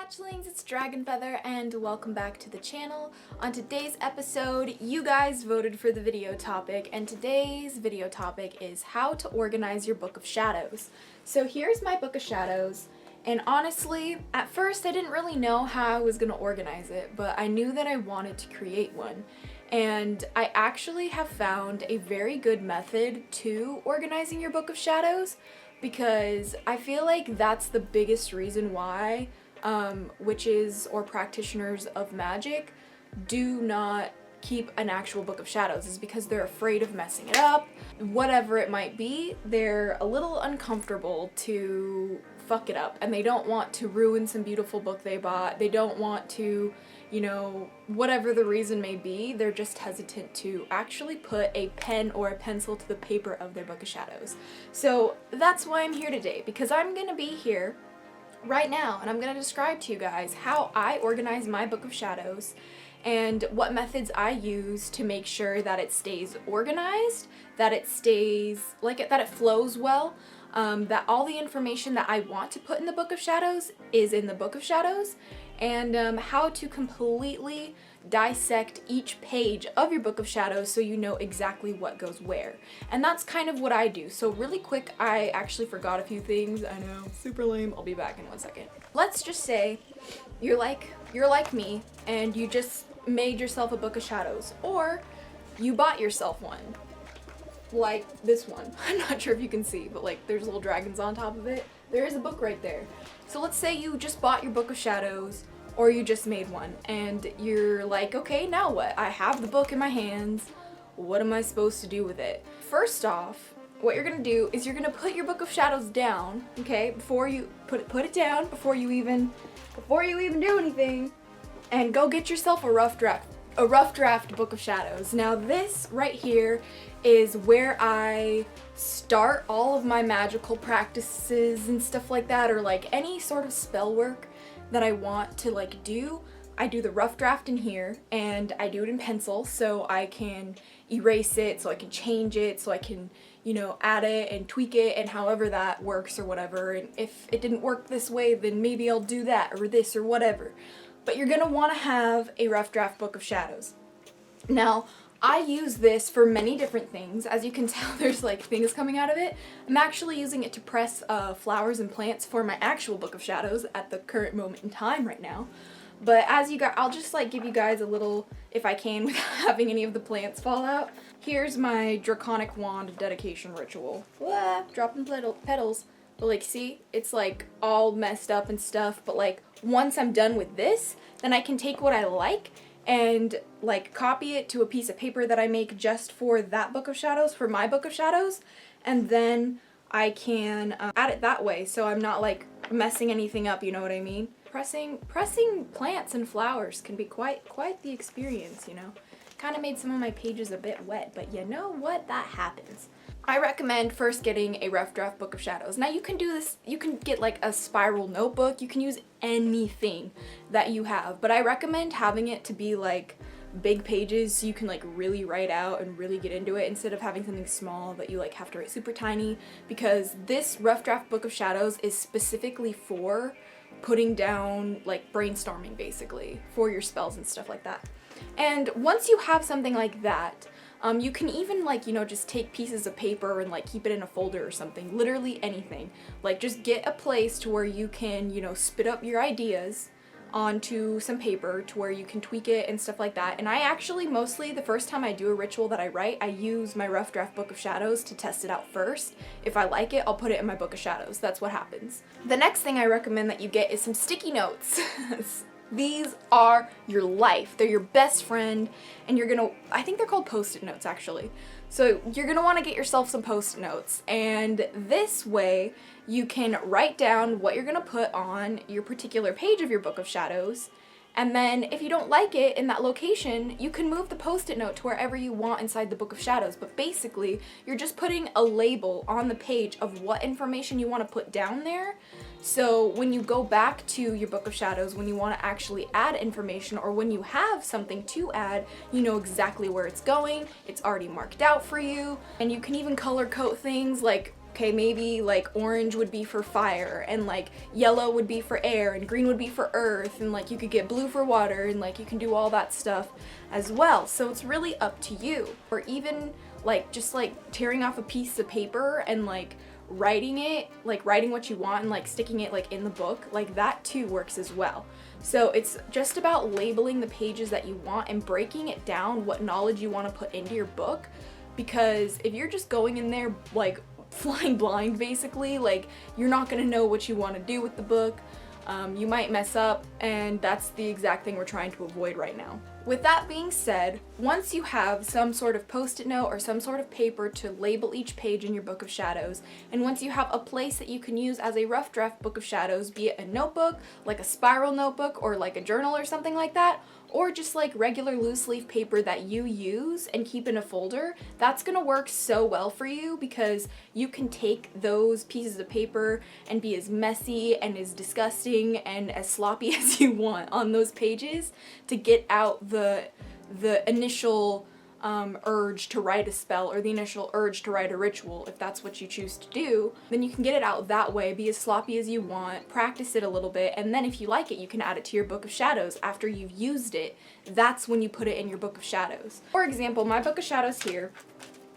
Hatchlings, it's DragonFeather and welcome back to the channel. On today's episode, you guys voted for the video topic, and today's video topic is how to organize your Book of Shadows. So here's my Book of Shadows, and honestly, at first I didn't really know how I was going to organize it, but I knew that I wanted to create one. And I actually have found a very good method to organizing your Book of Shadows, because I feel like that's the biggest reason why witches or practitioners of magic do not keep an actual Book of Shadows, is because they're afraid of messing it up. Whatever it might be, they're a little uncomfortable to fuck it up, and they don't want to ruin some beautiful book they bought. They don't want to, you know, whatever the reason may be, they're just hesitant to actually put a pen or a pencil to the paper of their Book of Shadows. So that's why I'm here today, because I'm gonna be here right now and I'm gonna describe to you guys how I organize my Book of Shadows and what methods I use to make sure that it stays organized, that it stays like it, that it flows well, that all the information that I want to put in the Book of Shadows is in the Book of Shadows, and how to completely dissect each page of your Book of Shadows so you know exactly what goes where. And that's kind of what I do. So really quick, I actually forgot a few things. I know, super lame. I'll be back in 1 second. Let's just say you're like me and you just made yourself a Book of Shadows, or you bought yourself one. Like this one. I'm not sure if you can see, but like there's little dragons on top of it. There is a book right there. So let's say you just bought your Book of Shadows, or you just made one, and you're like, okay, now what? I have the book in my hands. What am I supposed to do with it? First off, what you're gonna do is you're gonna put your Book of Shadows down, okay? Before you put it down, before you even do anything, and go get yourself a rough draft Book of Shadows. Now this right here is where I start all of my magical practices and stuff like that, or like any sort of spell work that I want to like do. I do the rough draft in here, and I do it in pencil so I can erase it, so I can change it, so I can, you know, add it and tweak it, and however that works or whatever. And if it didn't work this way, then maybe I'll do that or this or whatever. But you're gonna want to have a rough draft Book of Shadows. Now, I use this for many different things. As you can tell, there's like things coming out of it. I'm actually using it to press flowers and plants for my actual Book of Shadows at the current moment in time right now. But as you guys, I'll just like give you guys a little, if I can, without having any of the plants fall out. Here's my draconic wand dedication ritual. Wah, dropping petals. But like, see, it's like all messed up and stuff, but like once I'm done with this, then I can take what I like and like copy it to a piece of paper that I make just for that Book of Shadows, for my Book of Shadows, and then I can add it that way, so I'm not like messing anything up, you know what I mean? Pressing plants and flowers can be quite the experience, you know? Kind of made some of my pages a bit wet, but you know what? That happens. I recommend first getting a rough draft Book of Shadows. Now you can do this, you can get like a spiral notebook, you can use anything that you have, but I recommend having it to be like big pages so you can like really write out and really get into it, instead of having something small that you like have to write super tiny, because this rough draft Book of Shadows is specifically for putting down, like brainstorming basically, for your spells and stuff like that. And once you have something like that, you can even like, you know, just take pieces of paper and like keep it in a folder or something, literally anything. Like just get a place to where you can, you know, spit up your ideas onto some paper to where you can tweak it and stuff like that. And I actually mostly, the first time I do a ritual that I write, I use my rough draft Book of Shadows to test it out first. If I like it, I'll put it in my Book of Shadows. That's what happens. The next thing I recommend that you get is some sticky notes. These are your life. They're your best friend, and you're gonna, I think they're called post-it notes actually. So you're gonna wanna get yourself some post-it notes, and this way you can write down what you're gonna put on your particular page of your Book of Shadows, and then if you don't like it in that location, you can move the post-it note to wherever you want inside the Book of Shadows. But basically, you're just putting a label on the page of what information you want to put down there. So when you go back to your Book of Shadows, when you want to actually add information, or when you have something to add, you know exactly where it's going, it's already marked out for you, and you can even color code things like Okay, maybe like orange would be for fire, and like yellow would be for air, and green would be for earth, and like you could get blue for water, and like you can do all that stuff as well. So it's really up to you. Or even like just like tearing off a piece of paper and like writing it, like writing what you want and like sticking it like in the book, like that too works as well. So it's just about labeling the pages that you want and breaking it down what knowledge you want to put into your book, because if you're just going in there like flying blind basically, like you're not gonna know what you want to do with the book. You might mess up, and that's the exact thing we're trying to avoid right now. With that being said, once you have some sort of post-it note or some sort of paper to label each page in your Book of Shadows, and once you have a place that you can use as a rough draft Book of Shadows, be it a notebook, like a spiral notebook, or like a journal or something like that, or just like regular loose leaf paper that you use and keep in a folder, that's gonna work so well for you, because you can take those pieces of paper and be as messy and as disgusting and as sloppy as you want on those pages to get out the initial urge to write a spell, or the initial urge to write a ritual, if that's what you choose to do. Then you can get it out that way, be as sloppy as you want, practice it a little bit, and then if you like it, you can add it to your Book of Shadows after you've used it. That's when you put it in your Book of Shadows. For example, my Book of Shadows here,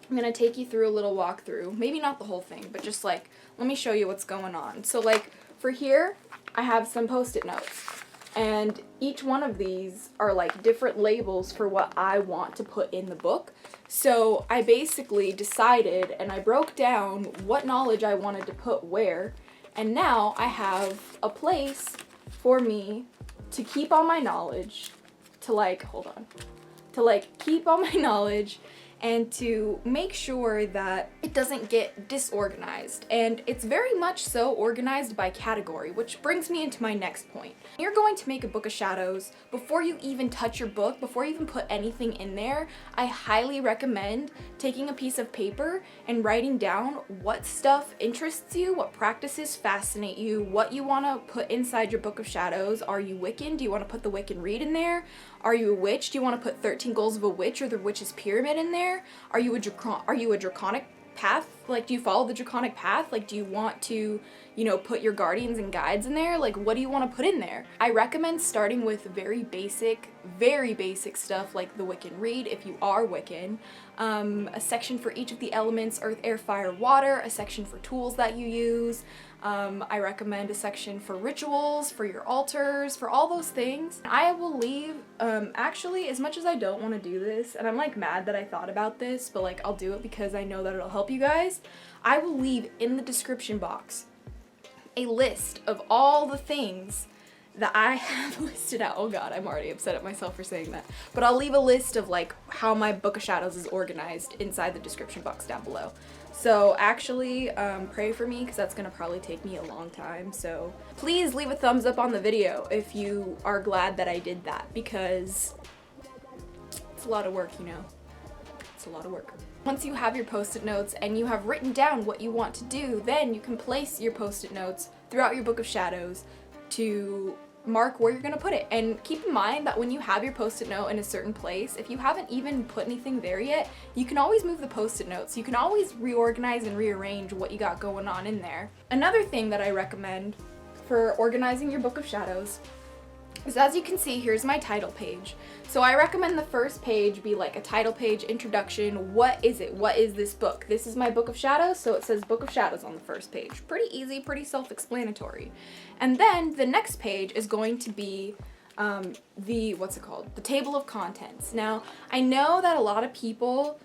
I'm gonna take you through a little walkthrough. Maybe not the whole thing, but just like, let me show you what's going on. So like, for here, I have some post-it notes. And each one of these are like different labels for what I want to put in the book. So I basically decided, and I broke down what knowledge I wanted to put where, and now I have a place for me to keep all my knowledge, to like, to like keep all my knowledge and to make sure that it doesn't get disorganized. And it's very much so organized by category, which brings me into my next point. You're going to make a Book of Shadows. Before you even touch your book, before you even put anything in there, I highly recommend taking a piece of paper and writing down what stuff interests you, what practices fascinate you, what you want to put inside your Book of Shadows. Are you Wiccan? Do you want to put the Wiccan Rede in there? Are you a witch? Do you want to put 13 Goals of a Witch or the Witch's Pyramid in there? Are you a draconic path? Like, do you follow the draconic path? Like, do you want to, you know, put your guardians and guides in there? Like, what do you want to put in there? I recommend starting with very basic stuff like the Wiccan Rede if you are Wiccan, a section for each of the elements, earth, air, fire, water, a section for tools that you use. I recommend a section for rituals, for your altars, for all those things. I will leave, actually, as much as I don't want to do this, and I'm like mad that I thought about this, but like I'll do it because I know that it'll help you guys, I will leave in the description box a list of all the things that I have listed out. Oh god, I'm already upset at myself for saying that. But I'll leave a list of like how my Book of Shadows is organized inside the description box down below. So actually, pray for me because that's gonna probably take me a long time. So please leave a thumbs up on the video if you are glad that I did that, because it's a lot of work, you know. It's a lot of work. Once you have your post-it notes and you have written down what you want to do, then you can place your post-it notes throughout your Book of Shadows to mark where you're gonna put it. And keep in mind that when you have your post-it note in a certain place, if you haven't even put anything there yet, you can always move the post-it notes. You can always reorganize and rearrange what you got going on in there. Another thing that I recommend for organizing your Book of Shadows is, as you can see, here's my title page. So I recommend the first page be like a title page, introduction. What is it? What is this book? This is my Book of Shadows, so it says Book of Shadows on the first page. Pretty easy, pretty self-explanatory. And then the next page is going to be the table of contents. Now, I know that a lot of people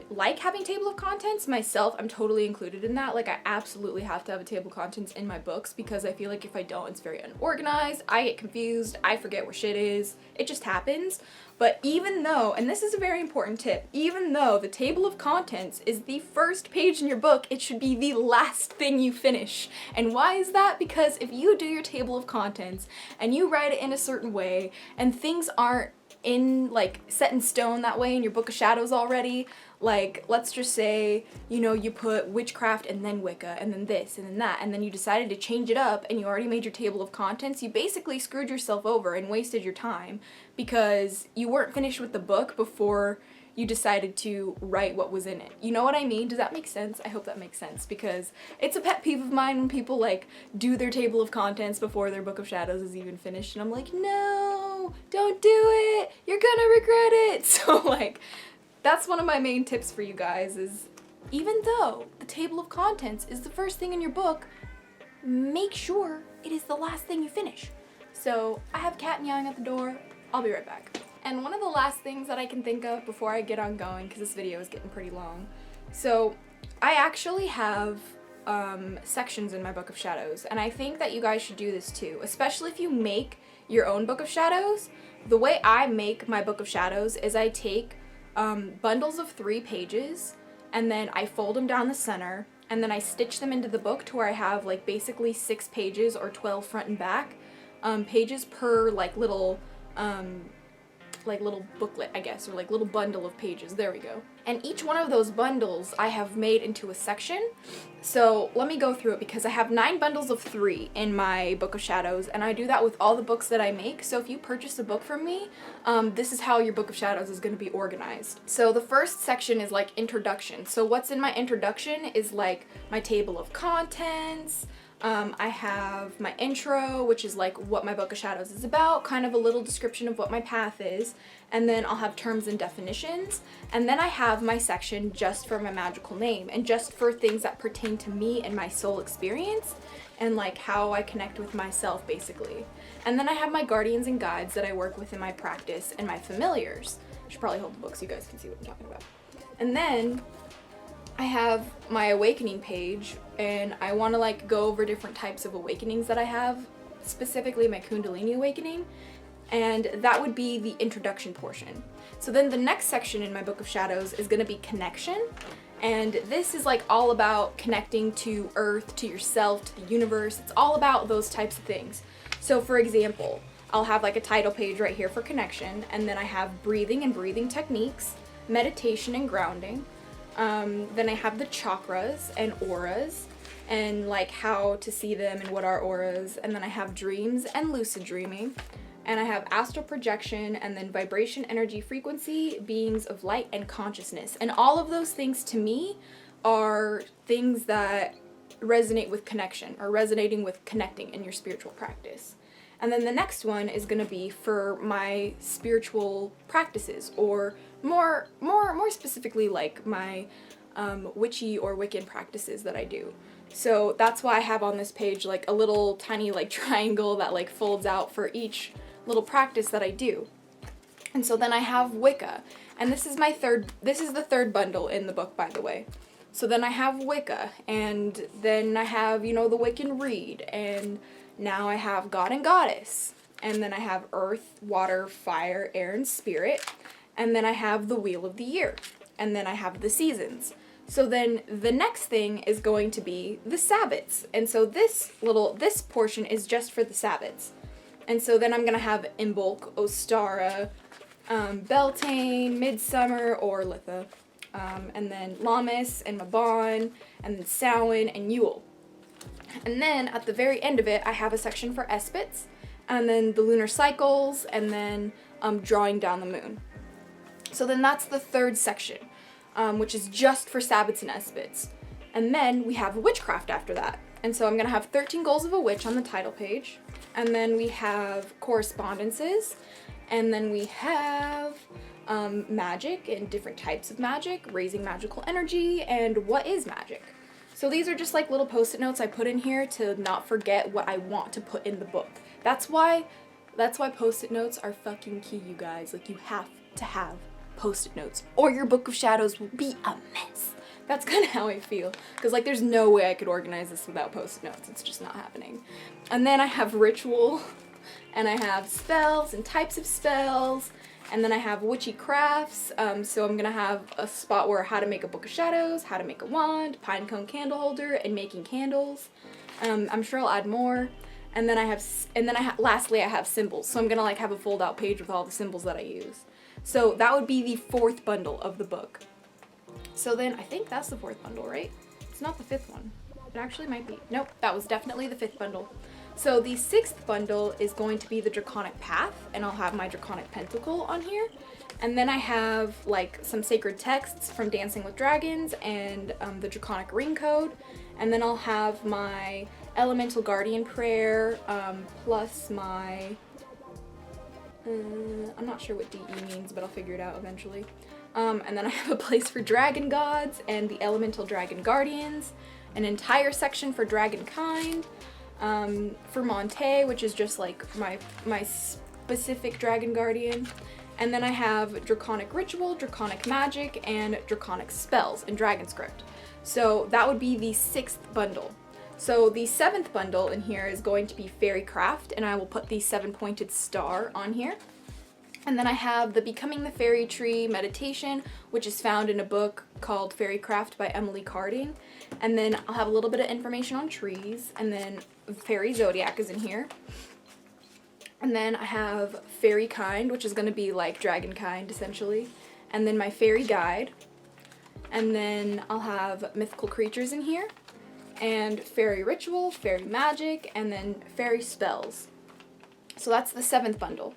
like having table of contents. Myself, I'm totally included in that. Like, I absolutely have to have a table of contents in my books because I feel like if I don't, it's very unorganized. I get confused. I forget where shit is. It just happens. But even though, and this is a very important tip, even though the table of contents is the first page in your book, it should be the last thing you finish. And why is that? Because if you do your table of contents and you write it in a certain way and things aren't set in stone that way in your Book of Shadows already, like, let's just say, you know, you put witchcraft and then Wicca and then this and then that, and then you decided to change it up and you already made your table of contents, you basically screwed yourself over and wasted your time because you weren't finished with the book before you decided to write what was in it. You know what I mean? Does that make sense? I hope that makes sense, because it's a pet peeve of mine when people like do their table of contents before their Book of Shadows is even finished, and I'm like, no, don't do it, you're gonna regret it. So like, that's one of my main tips for you guys is, even though the table of contents is the first thing in your book, make sure it is the last thing you finish. So I have cat meowing at the door. I'll be right back. And one of the last things that I can think of before I get on going, because this video is getting pretty long. So I actually have sections in my Book of Shadows, and I think that you guys should do this too, especially if you make your own Book of Shadows. The way I make my Book of Shadows is I take bundles of 3 pages, and then I fold them down the center, and then I stitch them into the book to where I have like basically 6 pages or 12 front and back pages per like little booklet, I guess, or like little bundle of pages. There we go. And each one of those bundles I have made into a section. So let me go through it, because I have 9 bundles of 3 in my Book of Shadows, and I do that with all the books that I make. So if you purchase a book from me, this is how your Book of Shadows is going to be organized. So the first section is like introduction. So what's in my introduction is like my table of contents. I have my intro, which is like what my Book of Shadows is about, kind of a little description of what my path is, and then I'll have terms and definitions, and then I have my section just for my magical name, and just for things that pertain to me and my soul experience, and like how I connect with myself, basically. And then I have my guardians and guides that I work with in my practice, and my familiars. I should probably hold the book so you guys can see what I'm talking about. And then I have my awakening page, and I want to like go over different types of awakenings that I have, specifically my Kundalini awakening, and that would be the introduction portion. So then the next section in my Book of Shadows is going to be connection, and this is like all about connecting to Earth, to yourself, to the universe. It's all about those types of things. So for example, I'll have like a title page right here for connection, and then I have breathing and breathing techniques, meditation and grounding. Then I have the chakras and auras, and like how to see them and what are auras, and then I have dreams and lucid dreaming, and I have astral projection, and then vibration, energy, frequency, beings of light, and consciousness. And all of those things to me are things that resonate with connection, or resonating with connecting in your spiritual practice. And then the next one is going to be for my spiritual practices, or more specifically like my witchy or Wiccan practices that I do. So that's why I have on this page like a little tiny like triangle that like folds out for each little practice that I do. And so then I have Wicca, and this is the third bundle in the book, by the way. So then I have Wicca, and then I have, you know, the Wiccan Reed, and now I have God and Goddess, and then I have Earth, Water, Fire, Air, and Spirit, and then I have the Wheel of the Year, and then I have the Seasons. So then the next thing is going to be the Sabbats, and so this portion is just for the Sabbats. And so then I'm going to have Imbolc, Ostara, Beltane, Midsummer, or Litha, and then Lammas and Mabon, and then Samhain and Yule. And then at the very end of it, I have a section for Espits, and then the lunar cycles, and then drawing down the moon. So then that's the third section, which is just for Sabbats and Espits. And then we have witchcraft after that. And so I'm going to have 13 goals of a witch on the title page. And then we have correspondences. And then we have magic and different types of magic, raising magical energy, and what is magic. So these are just like little post-it notes I put in here to not forget what I want to put in the book. That's why post-it notes are fucking key, you guys. Like, you have to have post-it notes, or your Book of Shadows will be a mess. That's kind of how I feel, because like there's no way I could organize this without post-it notes. It's just not happening. And then I have ritual, and I have spells and types of spells, and then I have witchy crafts. So I'm gonna have a spot where how to make a Book of Shadows, how to make a wand, pine cone candle holder, and making candles. I'm sure I'll add more. And then lastly I have symbols. So I'm gonna like have a fold out page with all the symbols that I use. So that would be the fourth bundle of the book. So then I think that's the fourth bundle, right? It's not the fifth one. It actually might be. Nope, that was definitely the fifth bundle. So the 6th bundle is going to be the Draconic Path, and I'll have my Draconic Pentacle on here. And then I have like some sacred texts from Dancing with Dragons and the Draconic Ring Code. And then I'll have my Elemental Guardian Prayer, plus my, I'm not sure what DE means, but I'll figure it out eventually. And then I have a place for Dragon Gods and the Elemental Dragon Guardians, an entire section for Dragonkind, for Monte, which is just like my specific Dragon Guardian. And then I have Draconic Ritual, Draconic Magic, and Draconic Spells in Dragon Script. So that would be the 6th bundle. So the 7th bundle in here is going to be FaeryCraft, and I will put the 7-pointed star on here. And then I have the Becoming the Fairy Tree meditation, which is found in a book called FaeryCraft by Emily Carding. And then I'll have a little bit of information on trees, and then Fairy Zodiac is in here. And then I have Fairykind, which is going to be like Dragonkind essentially. And then my Fairy Guide. And then I'll have Mythical Creatures in here. And Fairy Ritual, Fairy Magic, and then Fairy Spells. So that's the 7th bundle.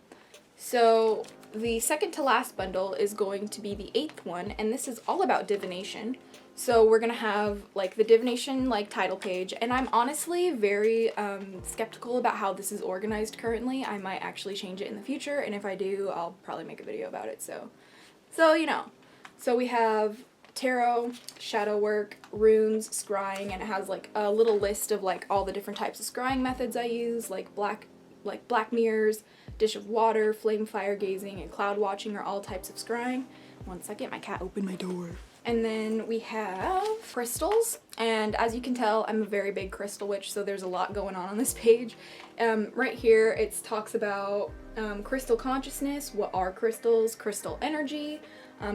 So the second to last bundle is going to be the 8th one, and this is all about divination. So we're gonna have like the divination like title page, and I'm honestly very skeptical about how this is organized currently. I might actually change it in the future, and if I do, I'll probably make a video about it. So you know. So we have tarot, shadow work, runes, scrying, and it has like a little list of like all the different types of scrying methods I use, like black mirrors, dish of water, flame fire gazing, and cloud watching are all types of scrying. One second, my cat opened my door. And then we have crystals, and as you can tell, I'm a very big crystal witch, so there's a lot going on this page. Right here, it talks about crystal consciousness, what are crystals, crystal energy,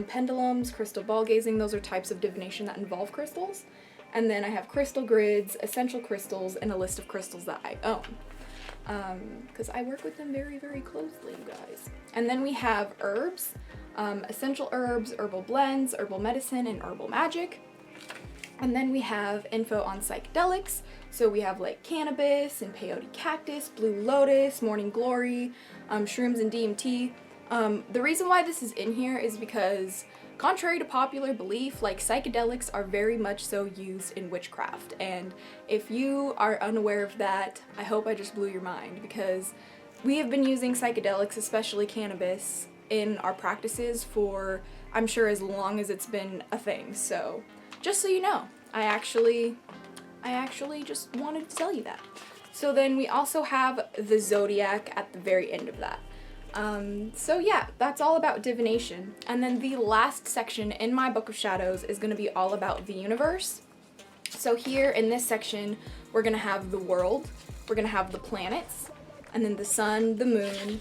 pendulums, crystal ball gazing. Those are types of divination that involve crystals. And then I have crystal grids, essential crystals, and a list of crystals that I own. Because I work with them very, very closely, you guys. And then we have herbs, essential herbs, herbal blends, herbal medicine, and herbal magic. And then we have info on psychedelics. So we have like cannabis and peyote cactus, blue lotus, morning glory, shrooms and DMT. The reason why this is in here is because, contrary to popular belief, like psychedelics are very much so used in witchcraft, and if you are unaware of that, I hope I just blew your mind, because we have been using psychedelics, especially cannabis, in our practices for, I'm sure, as long as it's been a thing. So just so you know, I actually just wanted to tell you that. So then we also have the zodiac at the very end of that. So yeah, that's all about divination. And then the last section in my Book of Shadows is going to be all about the universe. So here in this section, we're going to have the world, we're going to have the planets, and then the sun, the moon,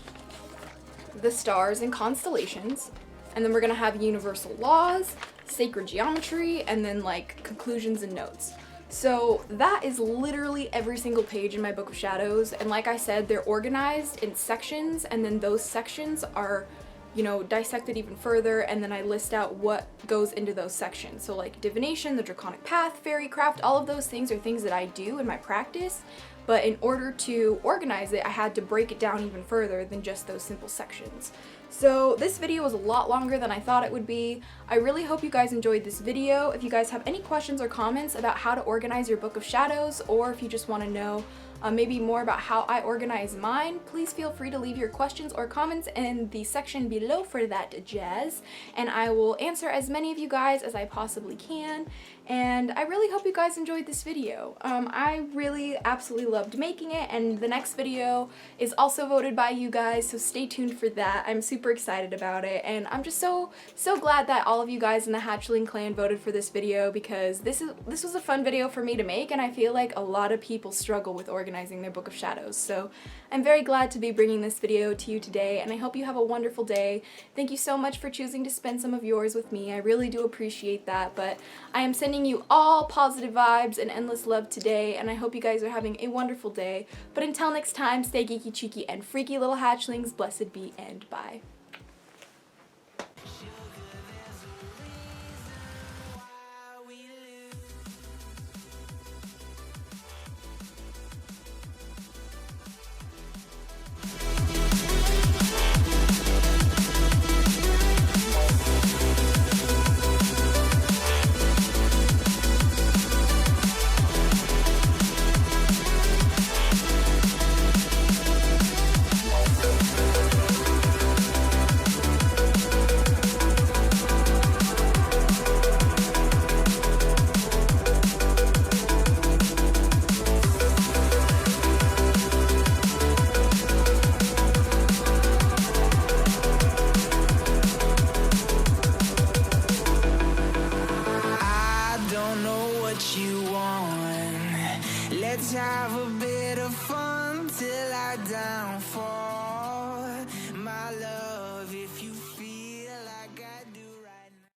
the stars and constellations, and then we're going to have universal laws, sacred geometry, and then like conclusions and notes. So that is literally every single page in my Book of Shadows, and like I said, they're organized in sections, and then those sections are, you know, dissected even further, and then I list out what goes into those sections. So like divination, the Draconic Path, FaeryCraft, all of those things are things that I do in my practice, but in order to organize it, I had to break it down even further than just those simple sections. So this video was a lot longer than I thought it would be. I really hope you guys enjoyed this video. If you guys have any questions or comments about how to organize your Book of Shadows, or if you just want to know maybe more about how I organize mine, please feel free to leave your questions or comments in the section below for that jazz, and I will answer as many of you guys as I possibly can. And I really hope you guys enjoyed this video. I really absolutely loved making it, and the next video is also voted by you guys, so stay tuned for that. I'm super excited about it, and I'm just so glad that all of you guys in the Hatchling clan voted for this video, because this was a fun video for me to make, and I feel like a lot of people struggle with organizing their Book of Shadows. So I'm very glad to be bringing this video to you today, and I hope you have a wonderful day. Thank you so much for choosing to spend some of yours with me. I really do appreciate that, but I am sending you all positive vibes and endless love today, and I hope you guys are having a wonderful day. But until next time, stay geeky, cheeky, and freaky, little hatchlings. Blessed be, and bye. Let's have a bit of fun till I downfall.